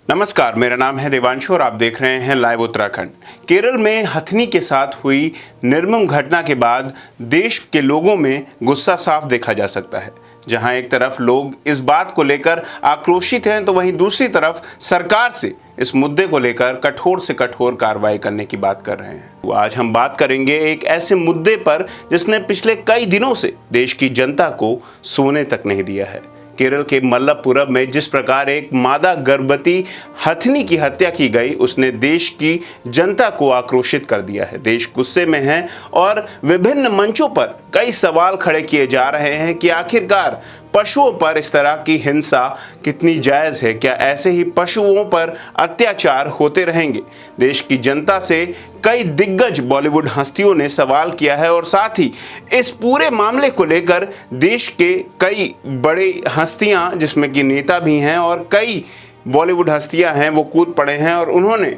नमस्कार, मेरा नाम है देवांशु और आप देख रहे हैं लाइव उत्तराखंड। केरल में हथनी के साथ हुई निर्मम घटना के बाद देश के लोगों में गुस्सा साफ देखा जा सकता है। जहां एक तरफ लोग इस बात को लेकर आक्रोशित हैं, तो वहीं दूसरी तरफ सरकार से इस मुद्दे को लेकर कठोर से कठोर कार्रवाई करने की बात कर रहे हैं। तो आज हम बात करेंगे एक ऐसे मुद्दे पर जिसने पिछले कई दिनों से देश की जनता को सोने तक नहीं दिया है। केरल के मलप्पुरम में जिस प्रकार एक मादा गर्भवती हथनी की हत्या की गई, उसने देश की जनता को आक्रोशित कर दिया है। देश गुस्से में है और विभिन्न मंचों पर कई सवाल खड़े किए जा रहे हैं कि आखिरकार पशुओं पर इस तरह की हिंसा कितनी जायज़ है। क्या ऐसे ही पशुओं पर अत्याचार होते रहेंगे? देश की जनता से कई दिग्गज बॉलीवुड हस्तियों ने सवाल किया है और साथ ही इस पूरे मामले को लेकर देश के कई बड़े हस्तियां, जिसमें कि नेता भी हैं और कई बॉलीवुड हस्तियां हैं, वो कूद पड़े हैं और उन्होंने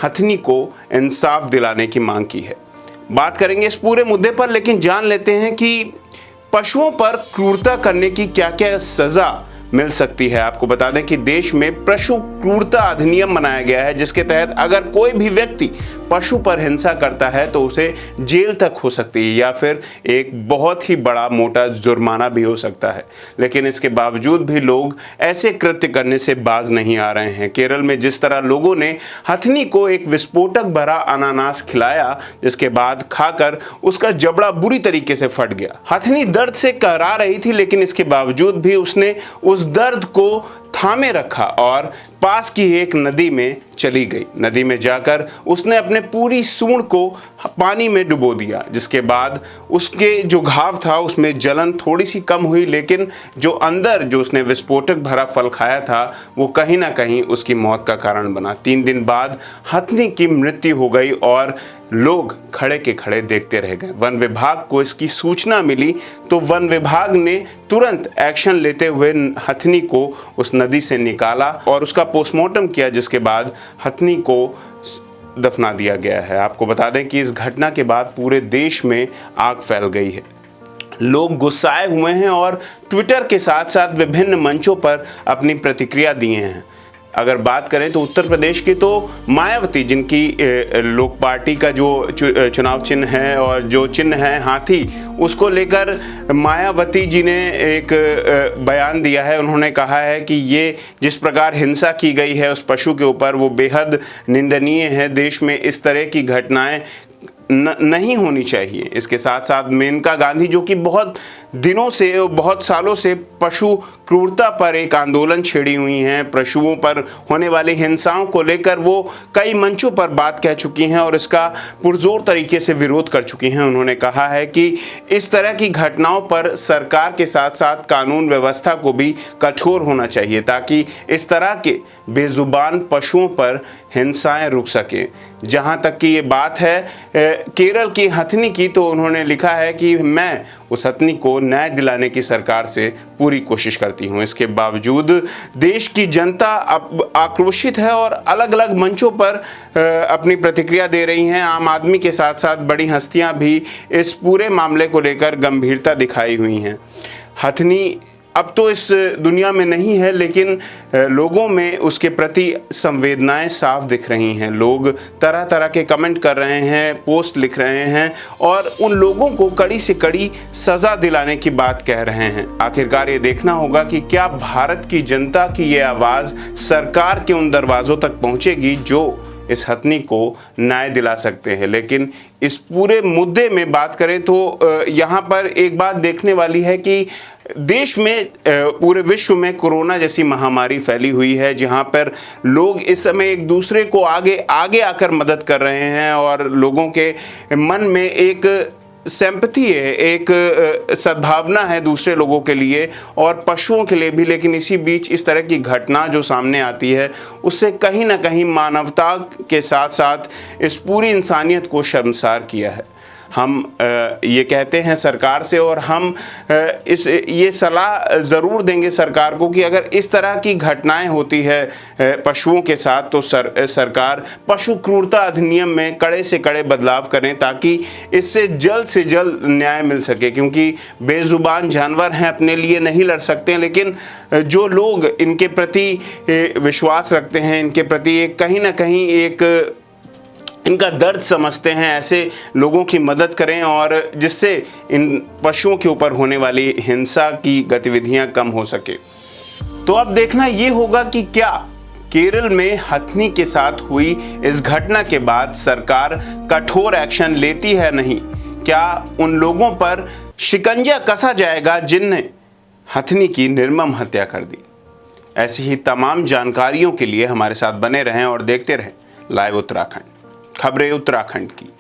हथनी को इंसाफ दिलाने की मांग की है। बात करेंगे इस पूरे मुद्दे पर, लेकिन जान लेते हैं कि पशुओं पर क्रूरता करने की क्या क्या सजा मिल सकती है। आपको बता दें कि देश में पशु क्रूरता अधिनियम बनाया गया है, जिसके तहत अगर कोई भी व्यक्ति पशु पर हिंसा करता है तो उसे जेल तक हो सकती है या फिर एक बहुत ही बड़ा मोटा जुर्माना भी हो सकता है। लेकिन इसके बावजूद भी लोग ऐसे कृत्य करने से बाज नहीं आ रहे हैं। केरल में जिस तरह लोगों ने हथनी को एक विस्फोटक भरा अनानास खिलाया, जिसके बाद खाकर उसका जबड़ा बुरी तरीके से फट गया। हथनी दर्द से कहरा रही थी, लेकिन इसके बावजूद भी उसने उस दर्द को थामे रखा और पास की एक नदी में चली गई। नदी में जाकर उसने अपने पूरी सूंड को पानी में डुबो दिया, जिसके बाद उसके जो घाव था उसमें जलन थोड़ी सी कम हुई, लेकिन जो अंदर जो उसने विस्फोटक भरा फल खाया था वो कहीं ना कहीं उसकी मौत का कारण बना। 3 दिन बाद हथनी की मृत्यु हो गई और लोग खड़े के खड़े देखते रह गए। वन विभाग को इसकी सूचना मिली तो वन विभाग ने तुरंत एक्शन लेते हुए हथनी को उस नदी से निकाला और उसका पोस्टमार्टम किया, जिसके बाद हथनी को दफना दिया गया है। आपको बता दें कि इस घटना के बाद पूरे देश में आग फैल गई है। लोग गुस्साए हुए हैं और ट्विटर के साथ साथ विभिन्न मंचों पर अपनी प्रतिक्रिया दिए हैं। अगर बात करें तो उत्तर प्रदेश की तो मायावती, जिनकी लोक पार्टी का जो चुनाव चिन्ह है और जो चिन्ह है हाथी, उसको लेकर मायावती जी ने एक बयान दिया है। उन्होंने कहा है कि ये जिस प्रकार हिंसा की गई है उस पशु के ऊपर, वो बेहद निंदनीय है। देश में इस तरह की घटनाएं नहीं होनी चाहिए। इसके साथ साथ मेनका गांधी, जो कि बहुत दिनों से, बहुत सालों से पशु क्रूरता पर एक आंदोलन छेड़ी हुई हैं, पशुओं पर होने वाली हिंसाओं को लेकर वो कई मंचों पर बात कह चुकी हैं और इसका पुरजोर तरीके से विरोध कर चुकी हैं। उन्होंने कहा है कि इस तरह की घटनाओं पर सरकार के साथ साथ कानून व्यवस्था को भी कठोर होना चाहिए, ताकि इस तरह के बेजुबान पशुओं पर हिंसाएं रुक सकें। जहां तक कि ये बात है केरल की हथनी की, तो उन्होंने लिखा है कि मैं उस हथनी को न्याय दिलाने की सरकार से पूरी कोशिश करती हूं। इसके बावजूद देश की जनता अब आक्रोशित है और अलग अलग मंचों पर अपनी प्रतिक्रिया दे रही हैं। आम आदमी के साथ साथ बड़ी हस्तियां भी इस पूरे मामले को लेकर गंभीरता दिखाई हुई हैं। हथनी अब तो इस दुनिया में नहीं है, लेकिन लोगों में उसके प्रति संवेदनाएं साफ दिख रही हैं। लोग तरह तरह के कमेंट कर रहे हैं, पोस्ट लिख रहे हैं और उन लोगों को कड़ी से कड़ी सज़ा दिलाने की बात कह रहे हैं। आखिरकार ये देखना होगा कि क्या भारत की जनता की ये आवाज़ सरकार के उन दरवाज़ों तक पहुंचेगी जो इस हथनी को न्याय दिला सकते हैं। लेकिन इस पूरे मुद्दे में बात करें तो यहाँ पर एक बात देखने वाली है कि देश में, पूरे विश्व में कोरोना जैसी महामारी फैली हुई है, जहाँ पर लोग इस समय एक दूसरे को आगे आकर मदद कर रहे हैं और लोगों के मन में एक सिंपैथी है, एक सद्भावना है दूसरे लोगों के लिए और पशुओं के लिए भी। लेकिन इसी बीच इस तरह की घटना जो सामने आती है उससे कहीं ना कहीं मानवता के साथ साथ इस पूरी इंसानियत को शर्मसार किया है। हम ये कहते हैं सरकार से, और हम ये सलाह ज़रूर देंगे सरकार को कि अगर इस तरह की घटनाएं होती है पशुओं के साथ तो सरकार पशु क्रूरता अधिनियम में कड़े से कड़े बदलाव करें ताकि इससे जल्द से जल्द न्याय मिल सके। क्योंकि बेजुबान जानवर हैं, अपने लिए नहीं लड़ सकते, लेकिन जो लोग इनके प्रति विश्वास रखते हैं, इनके प्रति कहीं ना कहीं एक इनका दर्द समझते हैं, ऐसे लोगों की मदद करें और जिससे इन पशुओं के ऊपर होने वाली हिंसा की गतिविधियां कम हो सके। तो अब देखना ये होगा कि क्या केरल में हथनी के साथ हुई इस घटना के बाद सरकार कठोर एक्शन लेती है नहीं। क्या उन लोगों पर शिकंजा कसा जाएगा जिनने हथनी की निर्मम हत्या कर दी। ऐसी ही तमाम जानकारियों के लिए हमारे साथ बने रहें और देखते रहें लाइव उत्तराखंड, खबरें उत्तराखंड की।